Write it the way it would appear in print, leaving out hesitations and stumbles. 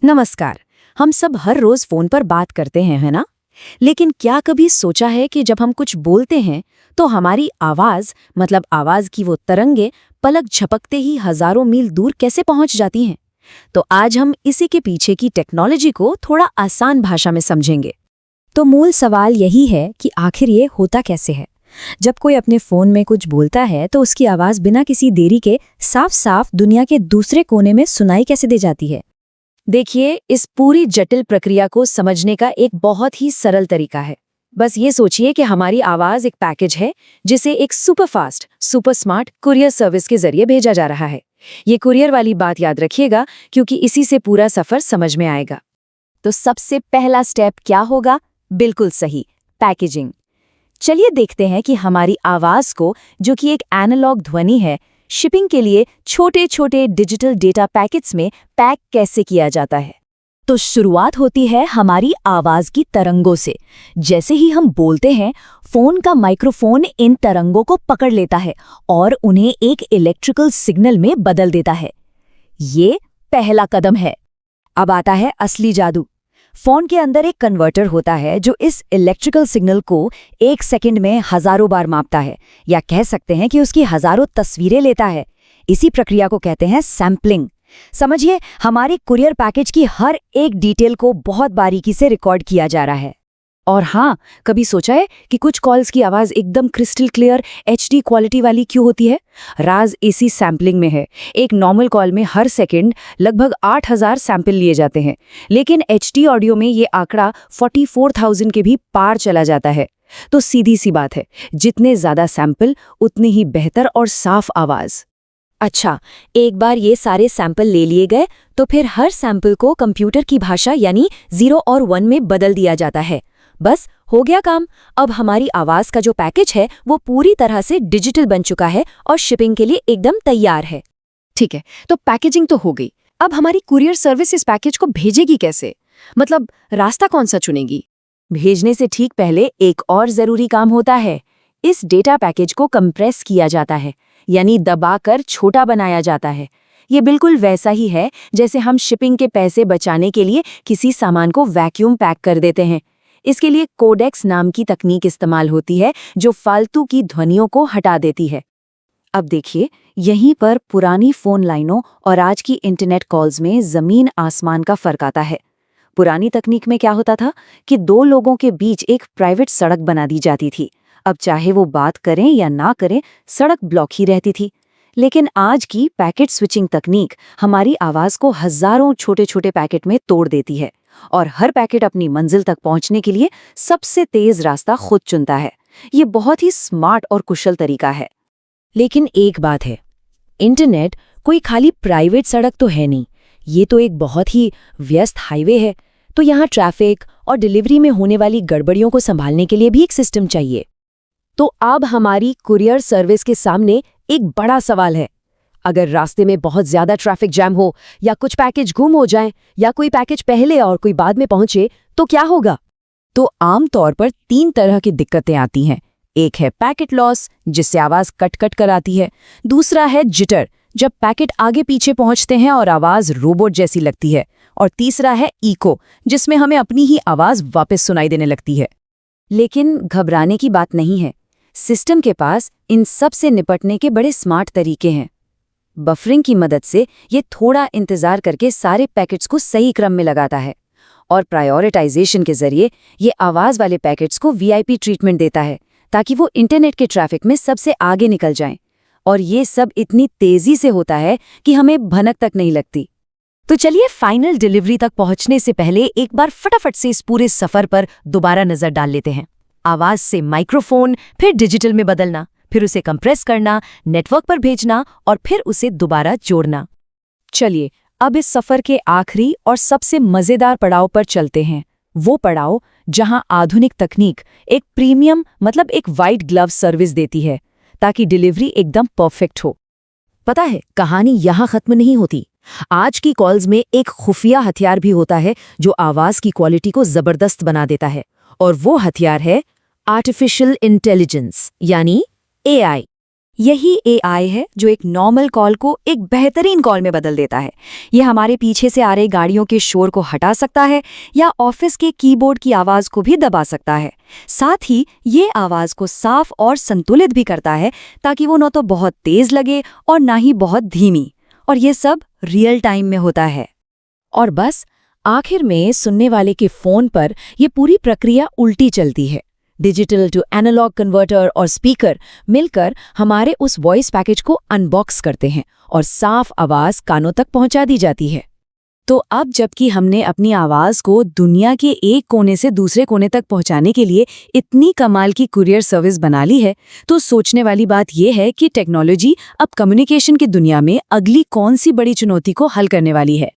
नमस्कार। हम सब हर रोज फोन पर बात करते हैं, है ना? लेकिन क्या कभी सोचा है कि जब हम कुछ बोलते हैं तो हमारी आवाज मतलब आवाज की वो तरंगे पलक झपकते ही हजारों मील दूर कैसे पहुंच जाती हैं? तो आज हम इसी के पीछे की टेक्नोलॉजी को थोड़ा आसान भाषा में समझेंगे। तो मूल सवाल यही है कि आखिर ये होता कैसे है। जब कोई अपने फोन में कुछ बोलता है तो उसकी आवाज बिना किसी देरी के साफ साफ दुनिया के दूसरे कोने में सुनाई कैसे दे जाती है। देखिए, इस पूरी जटिल प्रक्रिया को समझने का एक बहुत ही सरल तरीका है। बस ये सोचिए कि हमारी आवाज एक पैकेज है जिसे एक super fast, super smart courier service के जरिए भेजा जा रहा है। ये कुरियर वाली बात याद रखिएगा क्योंकि इसी से पूरा सफर समझ में आएगा। तो सबसे पहला स्टेप क्या होगा? बिल्कुल सही, पैकेजिंग। चलिए देखते हैं कि हमारी आवाज को, जो कि एक एनालॉग ध्वनि है, शिपिंग के लिए छोटे छोटे डिजिटल डेटा पैकेट्स में पैक कैसे किया जाता है। तो शुरुआत होती है हमारी आवाज की तरंगों से। जैसे ही हम बोलते हैं, फोन का माइक्रोफोन इन तरंगों को पकड़ लेता है और उन्हें एक इलेक्ट्रिकल सिग्नल में बदल देता है। ये पहला कदम है। अब आता है असली जादू। फोन के अंदर एक कन्वर्टर होता है जो इस इलेक्ट्रिकल सिग्नल को 1 सेकंड में हजारों बार मापता है, या कह सकते हैं कि उसकी हजारों तस्वीरें लेता है। इसी प्रक्रिया को कहते हैं सैम्पलिंग। समझिए, हमारे कुरियर पैकेज की हर एक डिटेल को बहुत बारीकी से रिकॉर्ड किया जा रहा है। और हाँ, कभी सोचा है कि कुछ कॉल्स की आवाज एकदम क्रिस्टल क्लियर HD क्वालिटी वाली क्यों होती है? राज इसी सैम्पलिंग में है। एक नॉर्मल कॉल में हर सेकंड लगभग 8000 सैंपल लिए जाते हैं, लेकिन HD ऑडियो में ये आंकड़ा 44,000 के भी पार चला जाता है। तो सीधी सी बात है, जितने ज्यादा सैंपल उतनी ही बेहतर और साफ आवाज। अच्छा, एक बार ये सारे सैंपल ले लिए गए तो फिर हर सैंपल को कंप्यूटर की भाषा यानी 0 और 1 में बदल दिया जाता है। बस हो गया काम। अब हमारी आवाज का जो पैकेज है वो पूरी तरह से डिजिटल बन चुका है और शिपिंग के लिए एकदम तैयार है। ठीक है, तो पैकेजिंग तो हो गई। अब हमारी कुरियर सर्विस इस पैकेज को भेजेगी कैसे? मतलब रास्ता कौन सा चुनेगी? भेजने से ठीक पहले एक और जरूरी काम होता है। इस डेटा पैकेज को कंप्रेस किया जाता है, यानी दबाकर छोटा बनाया जाता है। ये बिल्कुल वैसा ही है जैसे हम शिपिंग के पैसे बचाने के लिए किसी सामान को वैक्यूम पैक कर देते हैं। इसके लिए कोडेक्स नाम की तकनीक इस्तेमाल होती है जो फालतू की ध्वनियों को हटा देती है। अब देखिए, यहीं पर पुरानी फोन लाइनों और आज की इंटरनेट कॉल्स में जमीन आसमान का फर्क आता है। पुरानी तकनीक में क्या होता था कि 2 लोगों के बीच एक प्राइवेट सड़क बना दी जाती थी। अब चाहे वो बात करें या ना करें, सड़क ब्लॉक ही रहती थी। लेकिन आज की पैकेट स्विचिंग तकनीक हमारी आवाज को हजारों छोटे छोटे पैकेट में तोड़ देती है और हर पैकेट अपनी मंजिल तक पहुंचने के लिए सबसे तेज रास्ता खुद चुनता है। ये बहुत ही स्मार्ट और कुशल तरीका है। लेकिन एक बात है, इंटरनेट कोई खाली प्राइवेट सड़क तो है नहीं। ये तो एक बहुत ही व्यस्त हाईवे है। तो यहाँ ट्रैफिक और डिलीवरी में होने वाली गड़बड़ियों को संभालने के लिए भी एक सिस्टम चाहिए। तो अब हमारी कुरियर सर्विस के सामने एक बड़ा सवाल है। अगर रास्ते में बहुत ज्यादा ट्रैफिक जैम हो, या कुछ पैकेज गुम हो जाएं, या कोई पैकेज पहले और कोई बाद में पहुंचे, तो क्या होगा? तो आमतौर पर 3 तरह की दिक्कतें आती हैं। एक है पैकेट लॉस, जिससे आवाज कट कट कर आती है। दूसरा है जिटर, जब पैकेट आगे पीछे पहुंचते हैं और आवाज रोबोट जैसी लगती है। और तीसरा है इको, जिसमें हमें अपनी ही आवाज वापस सुनाई देने लगती है। लेकिन घबराने की बात नहीं है। सिस्टम के पास इन सब से निपटने के बड़े स्मार्ट तरीके हैं। बफरिंग की मदद से ये थोड़ा इंतजार करके सारे पैकेट्स को सही क्रम में लगाता है, और प्रायोरिटाइजेशन के जरिए ये आवाज वाले पैकेट्स को VIP ट्रीटमेंट देता है ताकि वो इंटरनेट के ट्रैफिक में सबसे आगे निकल जाएं। और ये सब इतनी तेजी से होता है कि हमें भनक तक नहीं लगती। तो चलिए, फाइनल डिलीवरी तक पहुंचने से पहले एक बार फटाफट से इस पूरे सफर पर दोबारा नजर डाल लेते हैं। आवाज से माइक्रोफोन, फिर डिजिटल में बदलना, फिर उसे कंप्रेस करना, नेटवर्क पर भेजना और फिर उसे दोबारा जोड़ना। चलिए, अब इस सफर के आखिरी और सबसे मजेदार पड़ाव पर चलते हैं। वो पड़ाव जहां आधुनिक तकनीक एक प्रीमियम मतलब एक वाइट ग्लव सर्विस देती है ताकि डिलीवरी एकदम परफेक्ट हो। पता है, कहानी यहां खत्म नहीं होती। आज की कॉल्स में एक खुफिया हथियार भी होता है जो आवाज की क्वालिटी को जबरदस्त बना देता है, और वो हथियार है आर्टिफिशियल इंटेलिजेंस यानी AI। यही एआई है जो एक नॉर्मल कॉल को एक बेहतरीन कॉल में बदल देता है। ये हमारे पीछे से आ रही गाड़ियों के शोर को हटा सकता है या ऑफिस के कीबोर्ड की आवाज को भी दबा सकता है। साथ ही ये आवाज को साफ और संतुलित भी करता है ताकि वो न तो बहुत तेज लगे और ना ही बहुत धीमी। और ये सब रियल टाइम में होता है। और बस आखिर में सुनने वाले के फोन पर ये पूरी प्रक्रिया उल्टी चलती है। डिजिटल टू एनालॉग कन्वर्टर और स्पीकर मिलकर हमारे उस वॉइस पैकेज को अनबॉक्स करते हैं और साफ आवाज कानों तक पहुंचा दी जाती है। तो अब जबकि हमने अपनी आवाज को दुनिया के एक कोने से दूसरे कोने तक पहुंचाने के लिए इतनी कमाल की कुरियर सर्विस बना ली है, तो सोचने वाली बात यह है कि टेक्नोलॉजी अब कम्युनिकेशन की दुनिया में अगली कौन सी बड़ी चुनौती को हल करने वाली है।